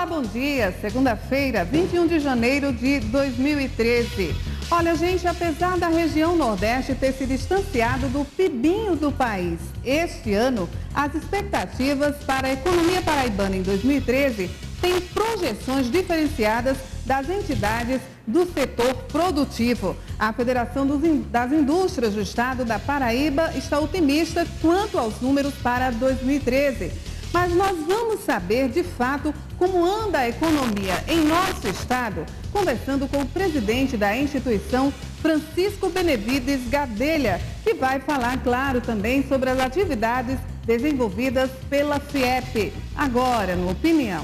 Olá, bom dia. Segunda-feira, 21 de janeiro de 2013. Olha, gente, apesar da região Nordeste ter se distanciado do PIBinho do país, este ano, as expectativas para a economia paraibana em 2013 têm projeções diferenciadas das entidades do setor produtivo. A Federação das Indústrias do Estado da Paraíba está otimista quanto aos números para 2013. Mas nós vamos saber, de fato, como anda a economia em nosso estado, conversando com o presidente da instituição, Francisco Benevides Gadelha, que vai falar, claro, também sobre as atividades desenvolvidas pela FIEP. Agora, no Opinião.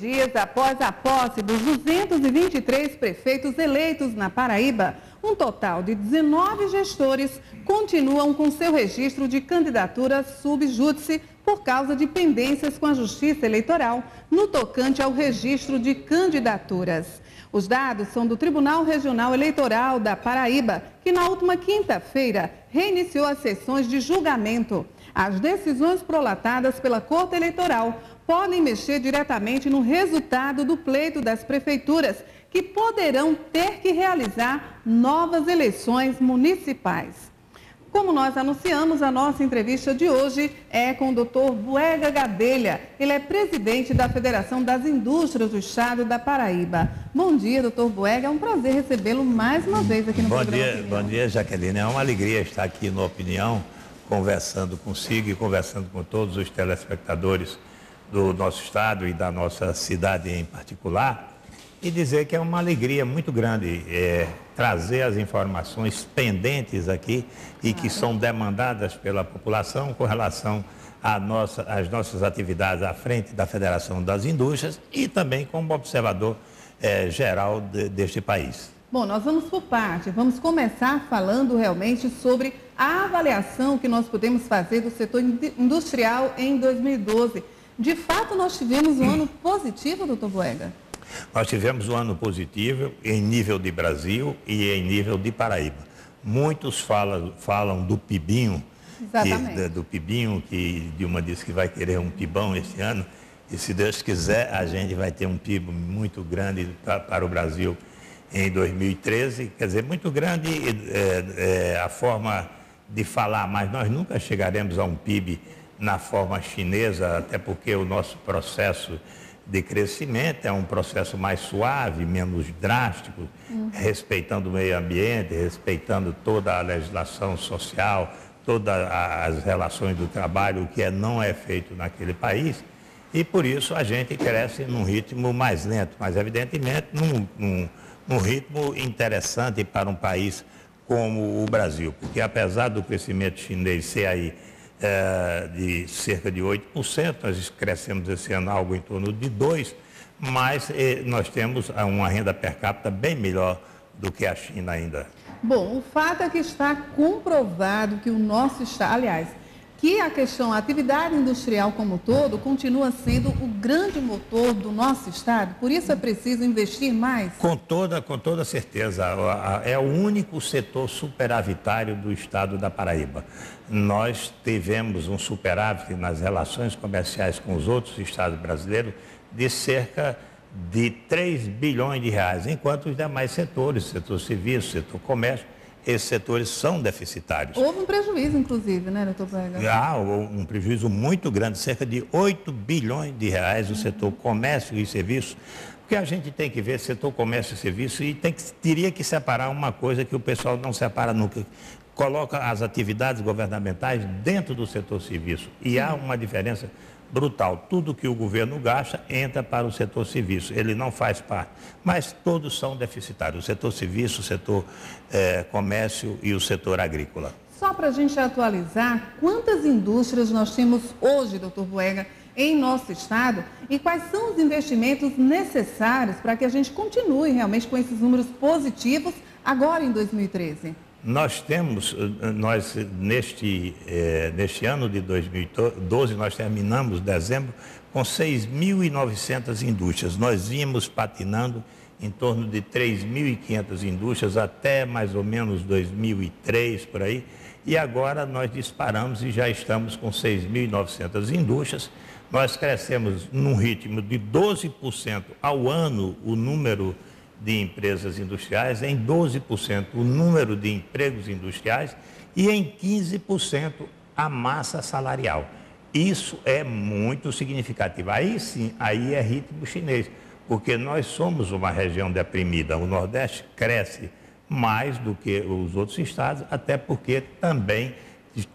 Dias após a posse dos 223 prefeitos eleitos na Paraíba, um total de 19 gestores continuam com seu registro de candidatura sub júdice por causa de pendências com a Justiça Eleitoral no tocante ao registro de candidaturas. Os dados são do Tribunal Regional Eleitoral da Paraíba, que na última quinta-feira reiniciou as sessões de julgamento. As decisões prolatadas pela Corte Eleitoral podem mexer diretamente no resultado do pleito das prefeituras, que poderão ter que realizar novas eleições municipais. Como nós anunciamos, a nossa entrevista de hoje é com o Dr. Buega Gadelha. Ele é presidente da Federação das Indústrias do Estado da Paraíba. Bom dia, Dr. Buega. É um prazer recebê-lo mais uma vez aqui no programa Opinião. Bom dia, Jaqueline. É uma alegria estar aqui no Opinião, conversando consigo e conversando com todos os telespectadores do nosso estado e da nossa cidade em particular, e dizer que é uma alegria muito grande trazer as informações pendentes aqui e que são demandadas pela população com relação às nossas atividades à frente da Federação das Indústrias e também como observador geral deste país. Bom, nós vamos por parte, vamos começar falando realmente sobre a avaliação que nós podemos fazer do setor industrial em 2012. De fato, nós tivemos um ano positivo, doutor Buega? Nós tivemos um ano positivo em nível de Brasil e em nível de Paraíba. Muitos falam do PIBinho, que Dilma disse que vai querer um PIBão este ano, e se Deus quiser, a gente vai ter um PIB muito grande para o Brasil em 2013. Quer dizer, muito grande a forma de falar, mas nós nunca chegaremos a um PIB na forma chinesa, até porque o nosso processo de crescimento é um processo mais suave, menos drástico, respeitando o meio ambiente, respeitando toda a legislação social, todas as relações do trabalho, o que não é feito naquele país, e por isso a gente cresce num ritmo mais lento, mas evidentemente num ritmo interessante para um país como o Brasil, porque apesar do crescimento chinês ser aí de cerca de 8%, nós crescemos esse ano algo em torno de 2%, mas nós temos uma renda per capita bem melhor do que a China ainda. Bom, o fato é que está comprovado que o nosso estado, aliás, que a atividade industrial como um todo continua sendo o grande motor do nosso estado, por isso é preciso investir mais? Com toda certeza, é o único setor superavitário do estado da Paraíba. Nós tivemos um superávit nas relações comerciais com os outros estados brasileiros de cerca de 3 bilhões de reais, enquanto os demais setores, setor serviço, setor comércio, esses setores são deficitários. Houve um prejuízo, inclusive, né, doutor Buega? Há um prejuízo muito grande, cerca de 8 bilhões de reais no setor comércio e serviço, porque a gente tem que ver setor comércio e serviço e teria que separar uma coisa que o pessoal não separa nunca. Coloca as atividades governamentais dentro do setor serviço e há uma diferença brutal. Tudo que o governo gasta entra para o setor serviço, ele não faz parte, mas todos são deficitários, o setor serviço, o setor comércio e o setor agrícola. Só para a gente atualizar, quantas indústrias nós temos hoje, doutor Buega, em nosso estado e quais são os investimentos necessários para que a gente continue realmente com esses números positivos agora em 2013? Nós neste ano de 2012, nós terminamos dezembro com 6.900 indústrias. Nós vínhamos patinando em torno de 3.500 indústrias até mais ou menos 2003, por aí. E agora nós disparamos e já estamos com 6.900 indústrias. Nós crescemos num ritmo de 12% ao ano o número de empresas industriais, em 12% o número de empregos industriais e em 15% a massa salarial. Isso é muito significativo. Aí sim, aí é ritmo chinês, porque nós somos uma região deprimida. O Nordeste cresce mais do que os outros estados, até porque também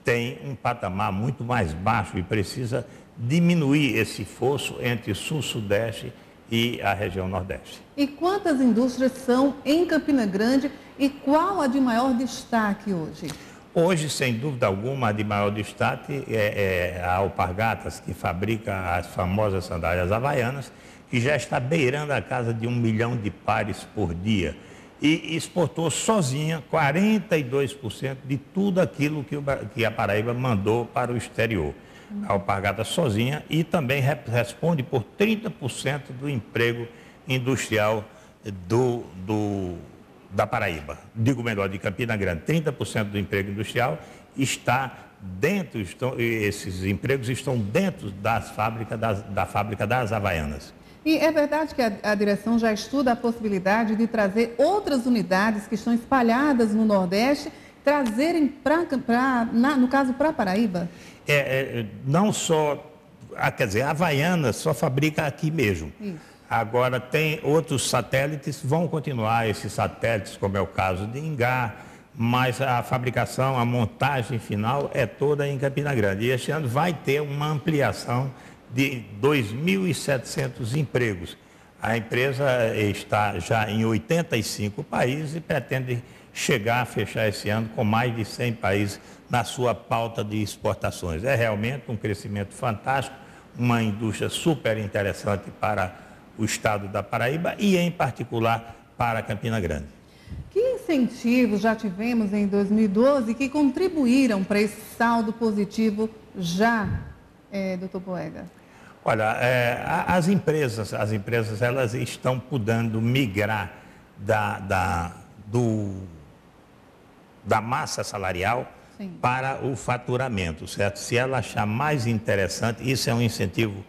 tem um patamar muito mais baixo e precisa diminuir esse fosso entre Sul, Sudeste e a região Nordeste. E quantas indústrias são em Campina Grande e qual a de maior destaque hoje? Hoje, sem dúvida alguma, a de maior destaque é a Alpargatas, que fabrica as famosas sandálias havaianas, que já está beirando a casa de 1 milhão de pares por dia. E exportou sozinha 42% de tudo aquilo que a Paraíba mandou para o exterior. A Alpargatas sozinha, e também responde por 30% do emprego industrial da Paraíba. Digo melhor, de Campina Grande. 30% do emprego industrial está dentro, esses empregos estão dentro da fábrica das Havaianas. E é verdade que a direção já estuda a possibilidade de trazer outras unidades que estão espalhadas no Nordeste, trazerem no caso, para Paraíba? Não só, quer dizer, a Havaianas só fabrica aqui mesmo. Isso. Agora tem outros satélites, vão continuar esses satélites, como é o caso de Ingá, mas a fabricação, a montagem final é toda em Campina Grande. E este ano vai ter uma ampliação de 2.700 empregos. A empresa está já em 85 países e pretende chegar a fechar esse ano com mais de 100 países na sua pauta de exportações. É realmente um crescimento fantástico, uma indústria super interessante para o estado da Paraíba e, em particular, para Campina Grande. Que incentivos já tivemos em 2012 que contribuíram para esse saldo positivo já, doutor Boega? Olha, as empresas elas estão podendo migrar da massa salarial, sim, para o faturamento, certo? Se ela achar mais interessante, isso é um incentivo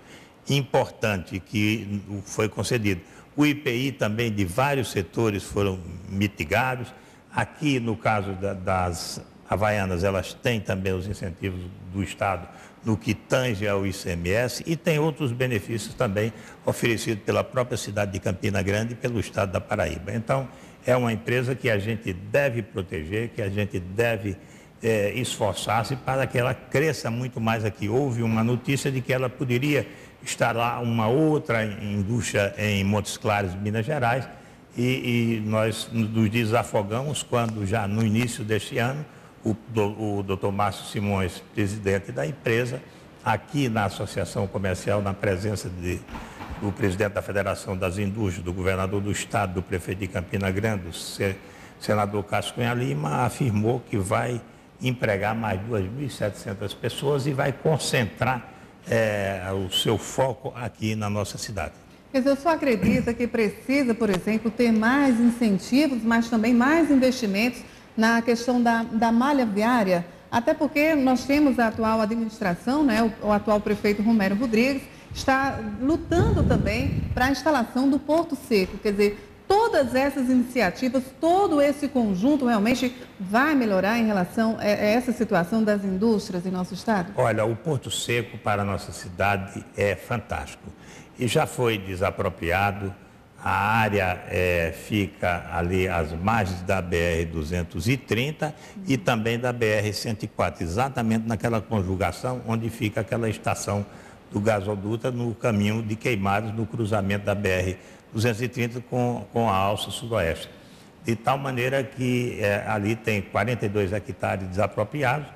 importante que foi concedido. O IPI também de vários setores foram mitigados. Aqui, no caso das Havaianas, elas têm também os incentivos do Estado no que tange ao ICMS e tem outros benefícios também oferecidos pela própria cidade de Campina Grande e pelo Estado da Paraíba. Então, é uma empresa que a gente deve proteger, que a gente deve esforçar-se para que ela cresça muito mais aqui. Houve uma notícia de que ela poderia estar lá uma outra indústria em Montes Claros, Minas Gerais, e nós nos desafogamos quando já no início deste ano o doutor Márcio Simões, presidente da empresa, aqui na Associação Comercial, na presença do presidente da Federação das Indústrias, do governador do Estado, do prefeito de Campina Grande, do senador Cássio Cunha Lima, afirmou que vai empregar mais 2.700 pessoas e vai concentrar o seu foco aqui na nossa cidade. Quer dizer, o senhor acredita que precisa, por exemplo, ter mais incentivos, mas também mais investimentos na questão da malha viária? Até porque nós temos a atual administração, né, o atual prefeito Romero Rodrigues, está lutando também para a instalação do Porto Seco. Quer dizer, todas essas iniciativas, todo esse conjunto realmente vai melhorar em relação a essa situação das indústrias em nosso estado? Olha, o Porto Seco para a nossa cidade é fantástico e já foi desapropriado. A área fica ali às margens da BR-230 e também da BR-104, exatamente naquela conjugação onde fica aquela estação do gasoduto no caminho de Queimados, no cruzamento da BR-230 com a alça sudoeste. De tal maneira que ali tem 42 hectares desapropriados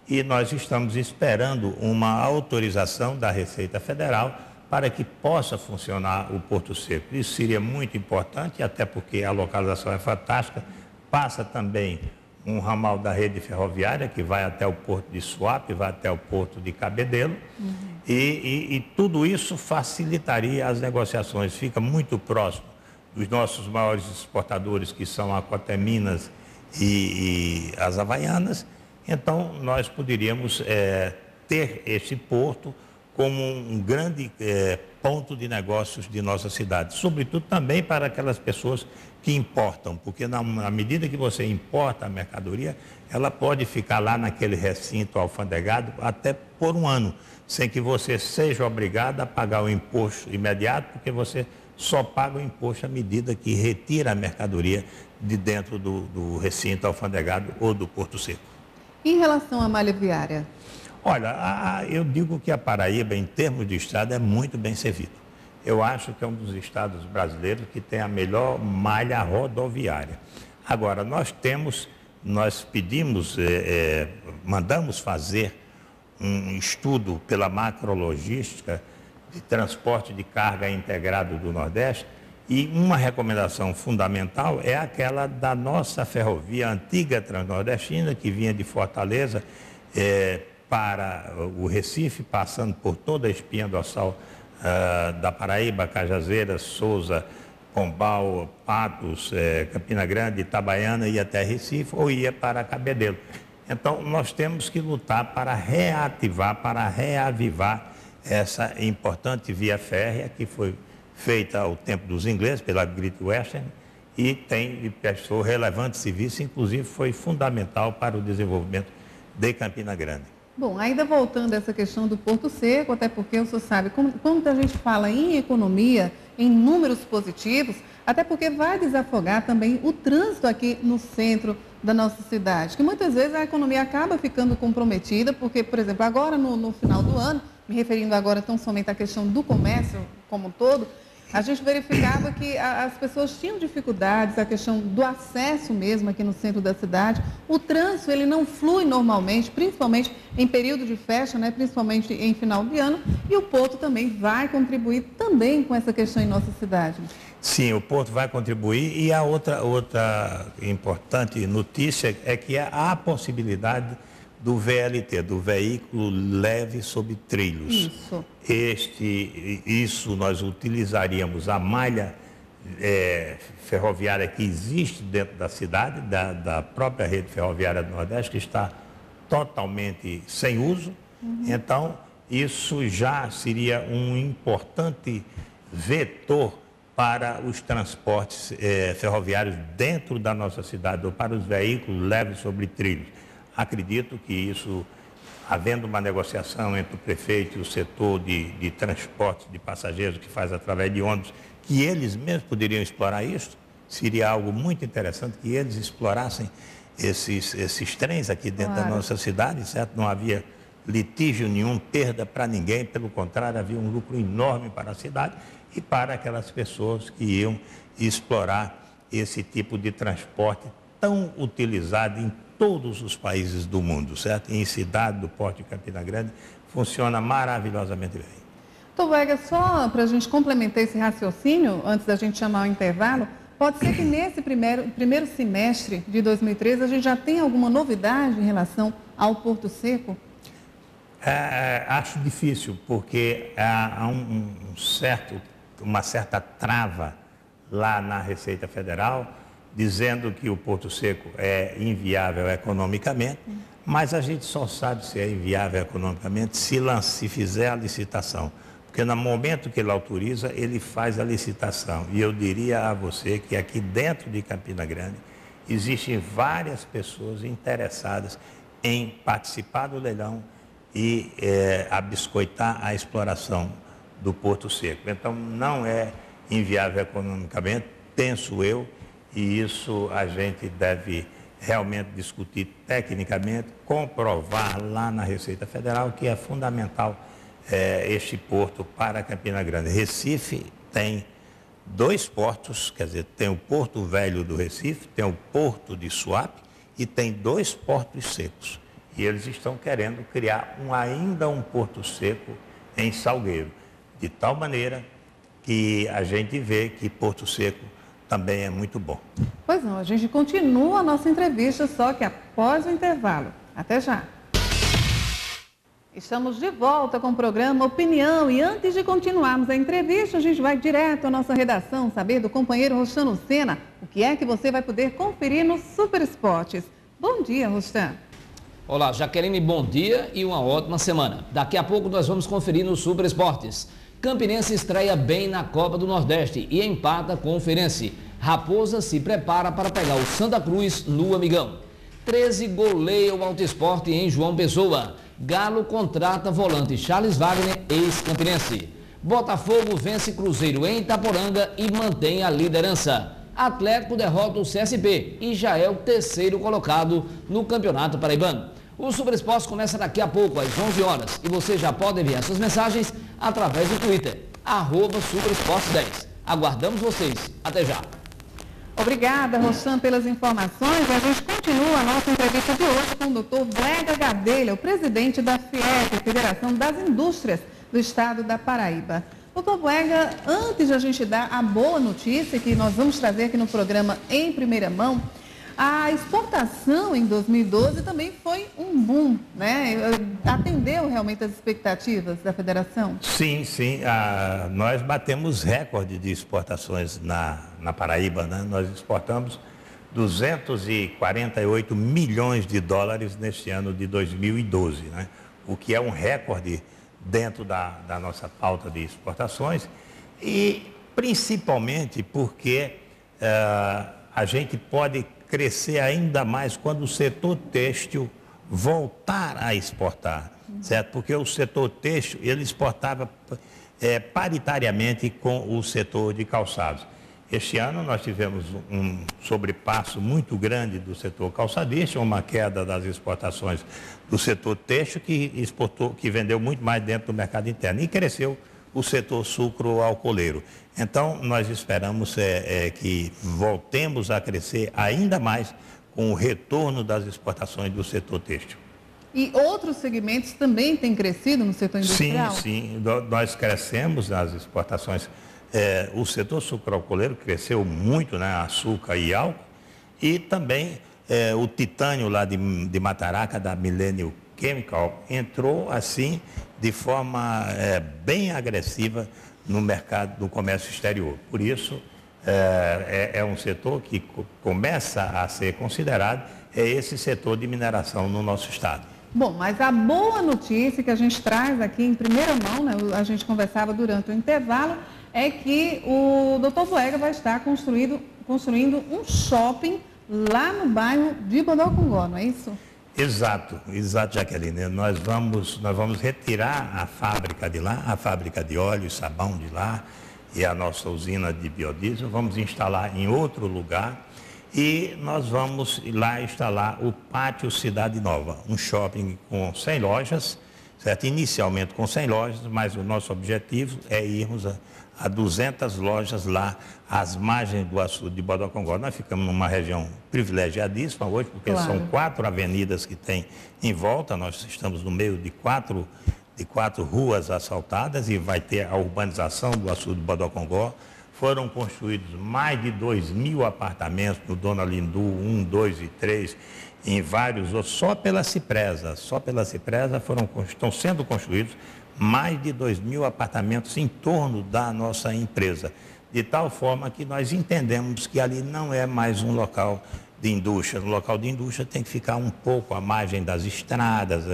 e nós estamos esperando uma autorização da Receita Federal para que possa funcionar o Porto Seco. Isso seria muito importante, até porque a localização é fantástica. Passa também um ramal da rede ferroviária que vai até o porto de Suape, vai até o porto de Cabedelo. E tudo isso facilitaria as negociações. Fica muito próximo dos nossos maiores exportadores, que são a Coteminas e as Havaianas. Então, nós poderíamos ter esse porto como um grande ponto de negócios de nossa cidade, sobretudo também para aquelas pessoas que importam, porque na medida que você importa a mercadoria, ela pode ficar lá naquele recinto alfandegado até por um ano, sem que você seja obrigado a pagar o imposto imediato, porque você só paga o imposto à medida que retira a mercadoria de dentro do recinto alfandegado ou do Porto Seco. Em relação à malha viária? Olha, eu digo que a Paraíba, em termos de estado, é muito bem servido. Eu acho que é um dos estados brasileiros que tem a melhor malha rodoviária. Agora, nós pedimos, mandamos fazer um estudo pela macrologística de transporte de carga integrado do Nordeste, e uma recomendação fundamental é aquela da nossa ferrovia antiga transnordestina, que vinha de Fortaleza para o Recife, passando por toda a espinha dorsal da Paraíba, Cajazeiras, Sousa, Pombal, Patos, Campina Grande, Itabaiana, ia até Recife ou ia para Cabedelo. Então, nós temos que lutar para reativar, para reavivar essa importante via férrea que foi feita ao tempo dos ingleses, pela Great Western, e prestou relevante serviço, inclusive foi fundamental para o desenvolvimento de Campina Grande. Bom, ainda voltando a essa questão do Porto Seco, até porque o senhor sabe, quando a gente fala em economia, em números positivos, até porque vai desafogar também o trânsito aqui no centro da nossa cidade, que muitas vezes a economia acaba ficando comprometida, porque, por exemplo, agora no final do ano, me referindo agora tão somente à questão do comércio como um todo, a gente verificava que as pessoas tinham dificuldades, a questão do acesso mesmo aqui no centro da cidade. O trânsito, ele não flui normalmente, principalmente em período de festa, né? Principalmente em final de ano, e o porto também vai contribuir também com essa questão em nossa cidade. Sim, o porto vai contribuir, e a outra importante notícia é que há a possibilidade do VLT, do veículo leve sobre trilhos. Isso nós utilizaríamos a malha ferroviária que existe dentro da cidade, da própria rede ferroviária do Nordeste, que está totalmente sem uso. Então, isso já seria um importante vetor para os transportes ferroviários dentro da nossa cidade, ou para os veículos leves sobre trilhos. Acredito que isso, havendo uma negociação entre o prefeito e o setor de transporte de passageiros, que faz através de ônibus, que eles mesmos poderiam explorar isso, seria algo muito interessante que eles explorassem esses trens aqui dentro da nossa cidade, certo? Não havia litígio nenhum, perda para ninguém, pelo contrário, havia um lucro enorme para a cidade e para aquelas pessoas que iam explorar esse tipo de transporte tão utilizado em todos os países do mundo, certo? Em cidade do Porto de Campina Grande, funciona maravilhosamente bem. Doutor Vega, só para a gente complementar esse raciocínio, antes da gente chamar o intervalo, pode ser que nesse primeiro semestre de 2013 a gente já tenha alguma novidade em relação ao Porto Seco? Acho difícil, porque há uma certa trava lá na Receita Federal, dizendo que o Porto Seco é inviável economicamente, mas a gente só sabe se é inviável economicamente se fizer a licitação. Porque no momento que ele autoriza, ele faz a licitação. E eu diria a você que aqui dentro de Campina Grande existem várias pessoas interessadas em participar do leilão e abiscoitar a exploração do Porto Seco. Então, não é inviável economicamente, penso eu, e isso a gente deve realmente discutir tecnicamente, comprovar lá na Receita Federal que é fundamental este porto para Campina Grande. Recife tem 2 portos, quer dizer, tem o Porto Velho do Recife, tem o Porto de Suape e tem 2 portos secos. E eles estão querendo criar ainda um porto seco em Salgueiro, de tal maneira que a gente vê que Porto Seco também é muito bom. Pois não, a gente continua a nossa entrevista, só que após o intervalo. Até já. Estamos de volta com o programa Opinião e antes de continuarmos a entrevista, a gente vai direto à nossa redação saber do companheiro Rostan Lucena o que é que você vai poder conferir no Super Esportes. Bom dia, Rostan. Olá, Jaqueline, bom dia e uma ótima semana. Daqui a pouco nós vamos conferir no Super Esportes. Campinense estreia bem na Copa do Nordeste e empata com o Feirense. Raposa se prepara para pegar o Santa Cruz no Amigão. 13 goleia o Alto Esporte em João Pessoa. Galo contrata volante Charles Wagner, ex-campinense. Botafogo vence Cruzeiro em Itaporanga e mantém a liderança. Atlético derrota o CSP e já é o terceiro colocado no Campeonato Paraibano. O Super Esportes começa daqui a pouco, às 11 horas. E você já pode enviar suas mensagens através do Twitter, @SuperEsportes10. Aguardamos vocês. Até já. Obrigada, Rostan, pelas informações. A gente continua a nossa entrevista de hoje com o Dr. Buega Gadelha, o presidente da FIEP, Federação das Indústrias do Estado da Paraíba. Dr. Buega, antes de a gente dar a boa notícia que nós vamos trazer aqui no programa em primeira mão, a exportação em 2012 também foi um boom, né? Atendeu realmente as expectativas da federação? Sim. Nós batemos recorde de exportações na Paraíba, né? Nós exportamos 248 milhões de dólares neste ano de 2012, né? O que é um recorde dentro da nossa pauta de exportações e principalmente porque a gente pode crescer ainda mais quando o setor têxtil voltar a exportar, certo? Porque o setor têxtil, ele exportava paritariamente com o setor de calçados. Este ano nós tivemos um sobrepasso muito grande do setor calçadista, uma queda das exportações do setor têxtil que vendeu muito mais dentro do mercado interno e cresceu o setor sucro-alcooleiro. Então, nós esperamos que voltemos a crescer ainda mais com o retorno das exportações do setor têxtil. E outros segmentos também têm crescido no setor industrial? Sim. Nós crescemos nas exportações. O setor sucro-alcooleiro cresceu muito, né? Açúcar e álcool. E também o titânio lá de Mataraca, da Millennium Chemical, entrou assim de forma bem agressiva no mercado do comércio exterior. Por isso, é um setor que começa a ser considerado esse setor de mineração no nosso estado. Bom, mas a boa notícia que a gente traz aqui em primeira mão, né, a gente conversava durante o intervalo, é que o Dr. Buega vai estar construindo um shopping lá no bairro de Bodocongó, não é isso? Exato, Jaqueline. Nós vamos retirar a fábrica de lá, a fábrica de óleo e sabão de lá e a nossa usina de biodiesel, vamos instalar em outro lugar e nós vamos lá instalar o Pátio Cidade Nova, um shopping com 100 lojas, certo? Inicialmente com 100 lojas, mas o nosso objetivo é irmos a 200 lojas lá às margens do açude de Bodocongó. Nós ficamos numa região privilegiadíssima hoje, porque claro, são 4 avenidas que tem em volta, nós estamos no meio de quatro ruas asfaltadas e vai ter a urbanização do açude de Bodocongó. Foram construídos mais de 2.000 apartamentos no Dona Lindu 1, 2 e 3, em vários outros, só pela Cipresa estão sendo construídos mais de 2.000 apartamentos em torno da nossa empresa, de tal forma que nós entendemos que ali não é mais um local de indústria. No local de indústria tem que ficar um pouco à margem das estradas,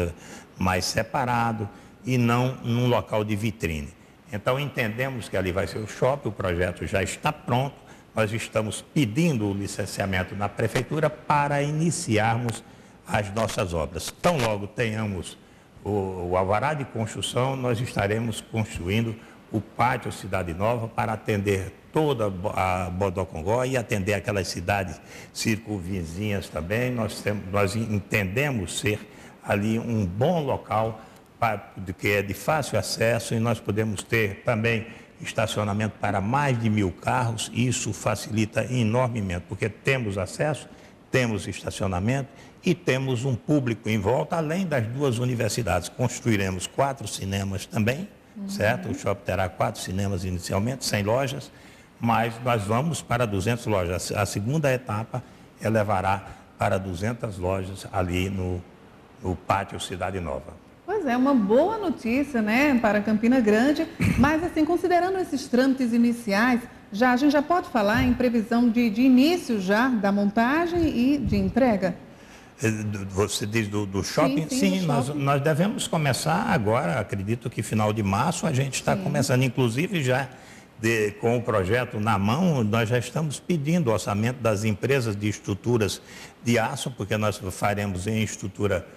mais separado, e não num local de vitrine. Então entendemos que ali vai ser o shopping, o projeto já está pronto, nós estamos pedindo o licenciamento na prefeitura para iniciarmos as nossas obras. Tão logo tenhamos o alvará de construção, nós estaremos construindo o Pátio Cidade Nova para atender toda a Bodocongó e atender aquelas cidades circunvizinhas também. Nós entendemos ser ali um bom local que é de fácil acesso e nós podemos ter também estacionamento para mais de 1.000 carros. Isso facilita enormemente, porque temos acesso, temos estacionamento e temos um público em volta, além das 2 universidades. Construiremos 4 cinemas também, certo? O shopping terá 4 cinemas inicialmente, 100 lojas, mas nós vamos para 200 lojas. A segunda etapa levará para 200 lojas ali no Pátio Cidade Nova. Pois é, uma boa notícia, né, para Campina Grande, mas assim, considerando esses trâmites iniciais, a gente já pode falar em previsão de início já da montagem e de entrega? Você diz do shopping? Sim, nós devemos começar agora, acredito que final de março a gente está começando, inclusive já com o projeto na mão, nós já estamos pedindo orçamento das empresas de estruturas de aço, porque nós faremos em estrutura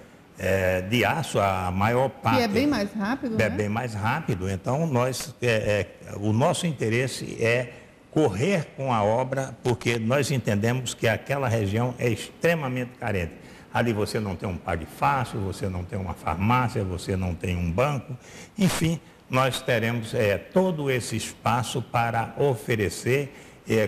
de aço a maior parte. Que é bem mais rápido, né? É bem mais rápido, então o nosso interesse é correr com a obra, porque nós entendemos que aquela região é extremamente carente. Ali você não tem um Pague Fácil, você não tem uma farmácia, você não tem um banco, enfim, nós teremos todo esse espaço para oferecer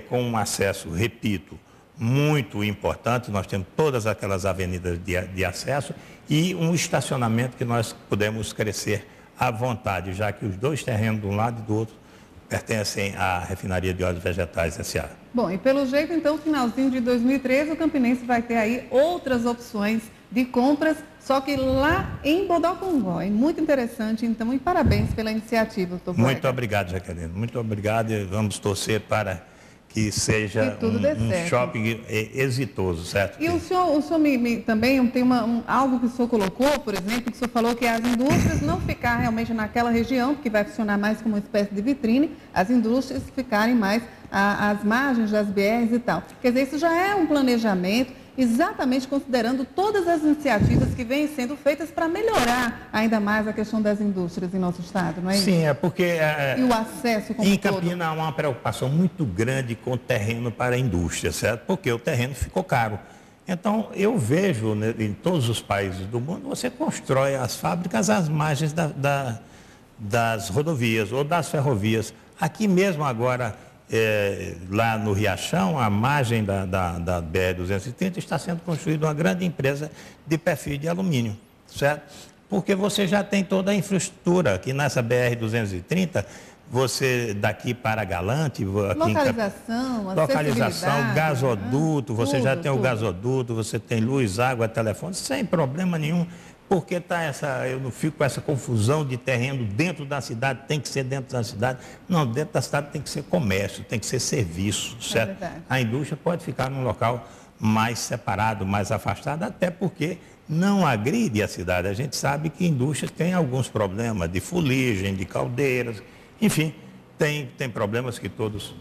com um acesso, repito, muito importante. Nós temos todas aquelas avenidas de acesso e um estacionamento que nós podemos crescer à vontade, já que os dois terrenos de um lado e do outro pertencem à Refinaria de Óleos Vegetais S.A. Bom, e pelo jeito, então, finalzinho de 2013, o Campinense vai ter aí outras opções de compras, só que lá em Bodocongó. É muito interessante, então, e parabéns pela iniciativa, doutor. Muito obrigado, Jaqueline. Muito obrigado e vamos torcer para que seja um shopping exitoso, certo? E o senhor também tem algo que o senhor colocou, por exemplo, que o senhor falou que as indústrias não ficar realmente naquela região, porque vai funcionar mais como uma espécie de vitrine, as indústrias ficarem mais às margens das BRs e tal. Quer dizer, isso já é um planejamento, exatamente considerando todas as iniciativas que vêm sendo feitas para melhorar ainda mais a questão das indústrias em nosso estado, não é isso? Sim, é porque... E o acesso como em Campina há uma preocupação muito grande com o terreno para a indústria, certo? Porque o terreno ficou caro. Então, eu vejo, né, em todos os países do mundo, você constrói as fábricas às margens das rodovias ou das ferrovias. Aqui mesmo agora... lá no Riachão, a margem da BR-230 está sendo construída uma grande empresa de perfil de alumínio, certo? Porque você já tem toda a infraestrutura, aqui nessa BR-230, você daqui para Galante... Localização, gasoduto, você já tem o gasoduto, você tem luz, água, telefone, sem problema nenhum. Porque eu não fico com essa confusão de terreno dentro da cidade, tem que ser dentro da cidade. Não, dentro da cidade tem que ser comércio, tem que ser serviço, certo? A indústria pode ficar num local mais separado, mais afastado, até porque não agride a cidade. A gente sabe que indústrias têm alguns problemas de fuligem, de caldeiras, enfim, tem problemas que todos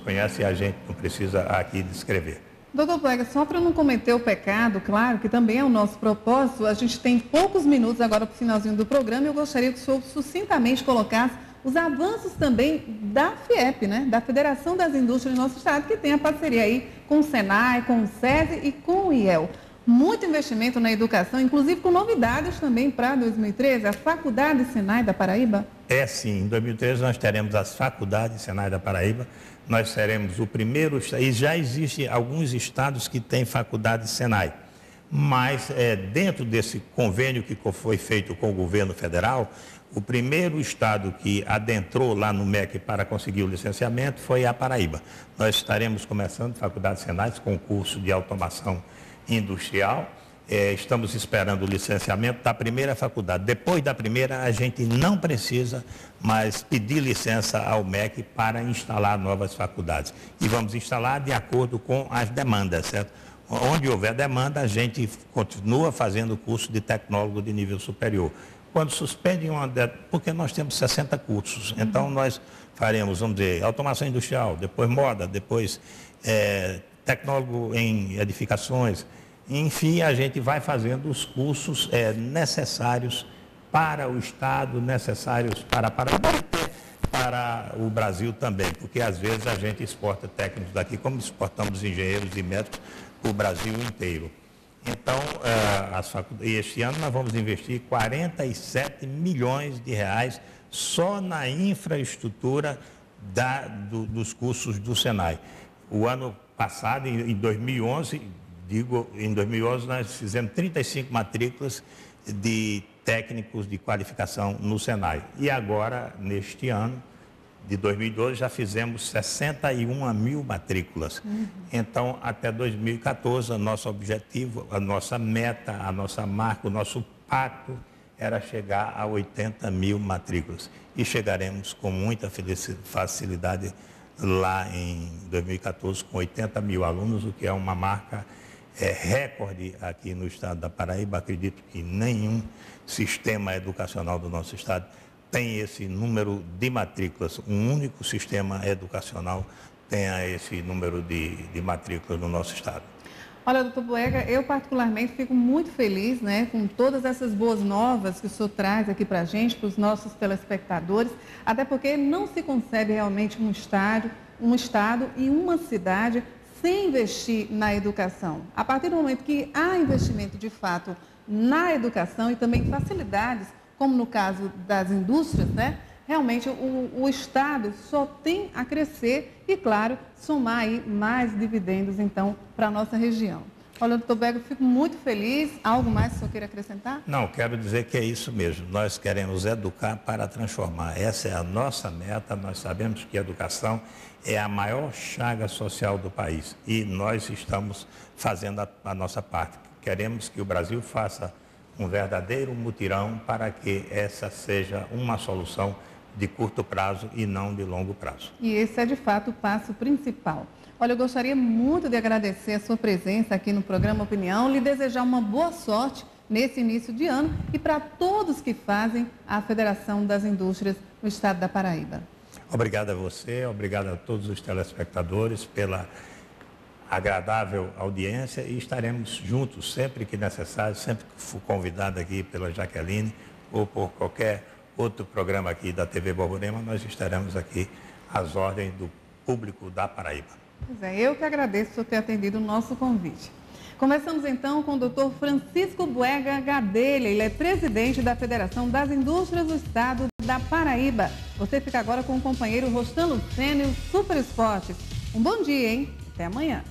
conhecem e a gente não precisa aqui descrever. Doutor Plega, só para não cometer o pecado, claro, que também é o nosso propósito, a gente tem poucos minutos agora para o finalzinho do programa e eu gostaria que o senhor sucintamente colocasse os avanços também da FIEP, né? Da Federação das Indústrias do nosso estado, que tem a parceria aí com o Senai, com o SESI e com o IEL. Muito investimento na educação, inclusive com novidades também para 2013, a Faculdade Senai da Paraíba. Sim, em 2013 nós teremos as Faculdades Senai da Paraíba, nós seremos o primeiro, e já existem alguns estados que têm Faculdade Senai, mas dentro desse convênio que foi feito com o governo federal, o primeiro estado que adentrou lá no MEC para conseguir o licenciamento foi a Paraíba. Nós estaremos começando Faculdade Senai com curso de automação industrial. Estamos esperando o licenciamento da primeira faculdade. Depois da primeira, a gente não precisa mais pedir licença ao MEC para instalar novas faculdades. E vamos instalar de acordo com as demandas, certo? Onde houver demanda, a gente continua fazendo o curso de tecnólogo de nível superior. Quando suspende porque nós temos 60 cursos, então nós faremos, vamos dizer, automação industrial, depois moda, depois tecnólogo em edificações. Enfim, a gente vai fazendo os cursos necessários para o Estado, necessários para o Brasil também, porque às vezes a gente exporta técnicos daqui, como exportamos engenheiros e médicos para o Brasil inteiro. Então, este ano nós vamos investir 47 milhões de reais só na infraestrutura dos cursos do Senai. O ano passado, em 2011... em 2011 nós fizemos 35 matrículas de técnicos de qualificação no Senai. E agora, neste ano de 2012, já fizemos 61 mil matrículas. Então, até 2014, o nosso objetivo, a nossa meta, a nossa marca, o nosso pacto era chegar a 80 mil matrículas. E chegaremos com muita facilidade lá em 2014 com 80 mil alunos, o que é uma marca recorde aqui no estado da Paraíba. Acredito que nenhum sistema educacional do nosso estado tem esse número de matrículas. Um único sistema educacional tenha esse número de matrículas no nosso estado. Olha, doutor Boega, eu particularmente fico muito feliz, né, com todas essas boas novas que o senhor traz aqui para a gente, para os nossos telespectadores, até porque não se concebe realmente um estado e uma cidade sem investir na educação. A partir do momento que há investimento de fato na educação e também facilidades, como no caso das indústrias, né? Realmente o Estado só tem a crescer e, claro, somar aí mais dividendos, então, para a nossa região. Olha, doutor Boega, eu fico muito feliz. Algo mais que o senhor queira acrescentar? Não, quero dizer que é isso mesmo. Nós queremos educar para transformar. Essa é a nossa meta. Nós sabemos que a educação é a maior chaga social do país e nós estamos fazendo a nossa parte. Queremos que o Brasil faça um verdadeiro mutirão para que essa seja uma solução de curto prazo e não de longo prazo. E esse é, de fato, o passo principal. Olha, eu gostaria muito de agradecer a sua presença aqui no programa Opinião, lhe desejar uma boa sorte nesse início de ano e para todos que fazem a Federação das Indústrias no estado da Paraíba. Obrigado a você, obrigado a todos os telespectadores pela agradável audiência e estaremos juntos sempre que necessário, sempre que for convidado aqui pela Jaqueline ou por qualquer outro programa aqui da TV Borborema, nós estaremos aqui às ordens do público da Paraíba. Pois é, eu que agradeço por ter atendido o nosso convite. Conversamos então com o doutor Francisco Boega Gadelha, ele é presidente da Federação das Indústrias do Estado da Paraíba. Você fica agora com o companheiro Rostan Lucênio, Super Esportes. Um bom dia, hein? Até amanhã.